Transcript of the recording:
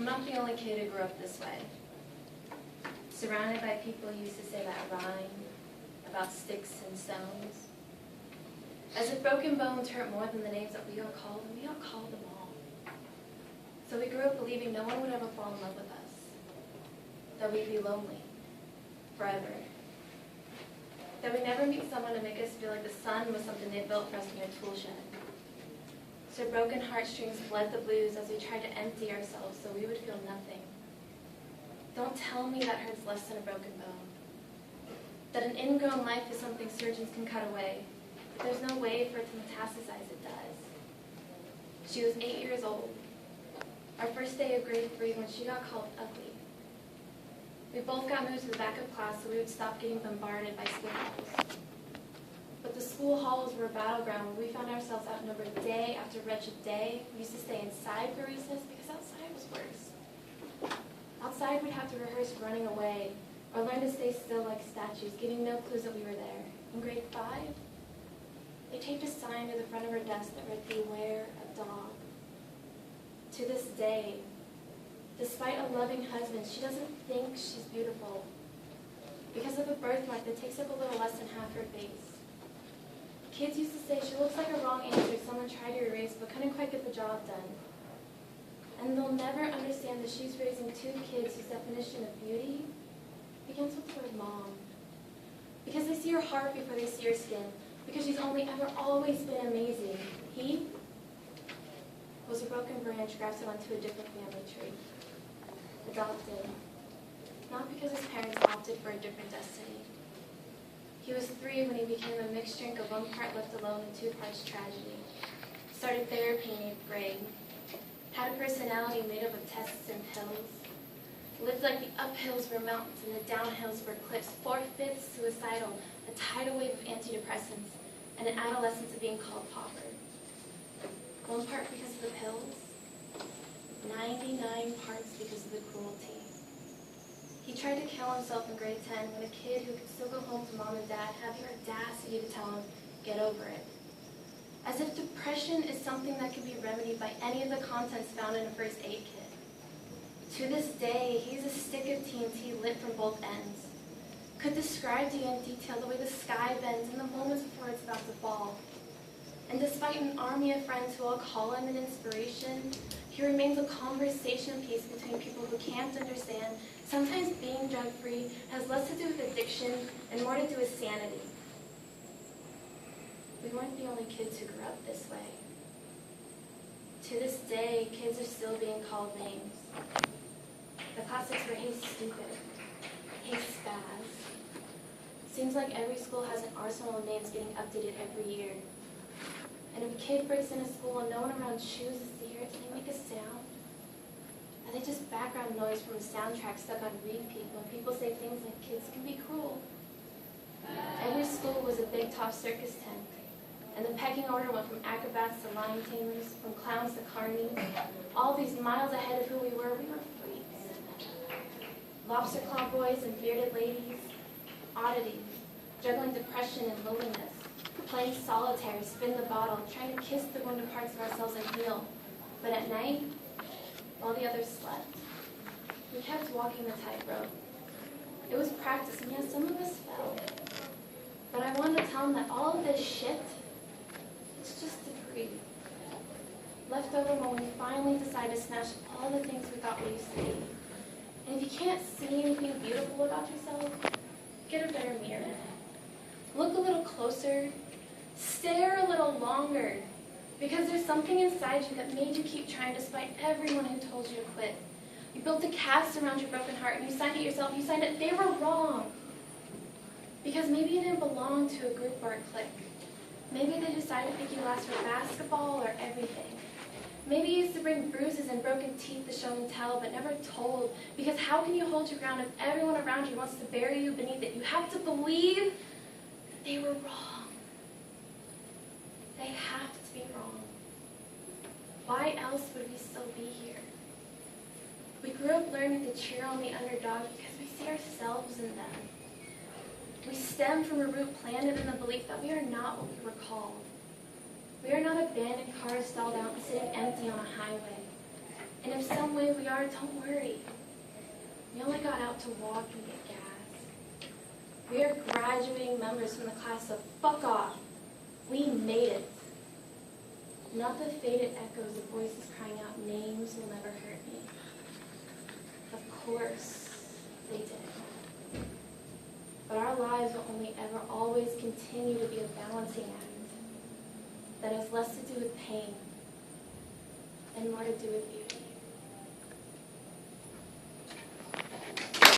I'm not the only kid who grew up this way. Surrounded by people who used to say that rhyme about sticks and stones. As if broken bones hurt more than the names that we all called them, we all called them all. So we grew up believing no one would ever fall in love with us. That we'd be lonely. Forever. That we'd never meet someone to make us feel like the sun was something they built for us in their tool shed. So broken heartstrings bled the blues as we tried to empty ourselves so we would feel nothing. Don't tell me that hurts less than a broken bone. That an ingrown life is something surgeons can cut away, but there's no way for it to metastasize, it does. She was 8 years old. Our first day of grade 3 when she got called ugly. We both got moved to the back of class so we would stop getting bombarded by school halls. But the school halls were a battleground where we found ourselves outnumbered day after wretched day. We used to stay inside for recess because outside was worse. Outside we'd have to rehearse running away or learn to stay still like statues, giving no clues that we were there. In grade 5, they taped a sign to the front of her desk that read, "Beware a dog." To this day, despite a loving husband, she doesn't think she's beautiful because of a birthmark that takes up a little less than half her face. Kids used to say she looks like a wrong answer someone tried to erase but couldn't quite get the job done. And they'll never understand that she's raising 2 kids whose definition of beauty begins with the word mom. Because they see her heart before they see her skin. Because she's only ever always been amazing. He was a broken branch grafted onto a different family tree. Adopted. Not because his parents opted for a different destiny. He was 3 when he became a mixed drink of 1 part left alone and 2 parts tragedy. Started therapy in 8th grade. Had a personality made up of tests and pills. Lived like the uphills were mountains and the downhills were cliffs. 4/5 suicidal, a tidal wave of antidepressants, and an adolescence of being called pauper. 1 part because of the pills, 99 parts because of the cruelty. He tried to kill himself in grade 10 when a kid who could still go home to mom and dad had the audacity to tell him, "Get over it." As if depression is something that can be remedied by any of the contents found in a first aid kit. To this day, he's a stick of TNT lit from both ends. Could describe to you in detail the way the sky bends in the moments before it's about to fall. And despite an army of friends who all call him an inspiration, he remains a conversation piece between people who can't understand. Sometimes being drug-free has less to do with addiction and more to do with sanity. We weren't the only kids who grew up this way. To this day, kids are still being called names. The classics were, "Hey stupid," "Hey spaz." Seems like every school has an arsenal of names getting updated every year. And if a kid breaks into school and no one around chooses to hear it, do they make a sound? Are they just background noise from a soundtrack stuck on repeat when people say things like kids can be cruel? Every school was a big top circus tent, and the pecking order went from acrobats to lion tamers, from clowns to carnies. All these miles ahead of who we were freaks. Lobster claw boys and bearded ladies, oddities, juggling depression and loneliness, playing solitaire, spin the bottle, trying to kiss the wounded parts of ourselves and heal. But at night, while the others slept, we kept walking the tightrope. It was practice, and yes, some of us fell. But I wanted to tell them that all of this shit, it's just debris. Left over when we finally decided to smash all the things we thought we used to be. And if you can't see anything beautiful about yourself, get a better mirror. Look a little closer. Stare a little longer. Because there's something inside you that made you keep trying despite everyone who told you to quit. You built a cast around your broken heart and you signed it yourself. You signed it. They were wrong. Because maybe you didn't belong to a group or a clique. Maybe they decided to think you last for basketball or everything. Maybe you used to bring bruises and broken teeth to show and tell, but never told. Because how can you hold your ground if everyone around you wants to bury you beneath it? You have to believe that they were wrong. They have to be wrong. Why else would we still be here? We grew up learning to cheer on the underdog because we see ourselves in them. We stem from a root planted in the belief that we are not what we were called. We are not abandoned cars stalled out and sitting empty on a highway. And if some way we are, don't worry. We only got out to walk and get gas. We are graduating members from the class, so fuck off. We made it. Not the faded echoes of voices crying out names will never hurt me. Of course, they did. But our lives will only ever always continue to be a balancing act that has less to do with pain and more to do with beauty.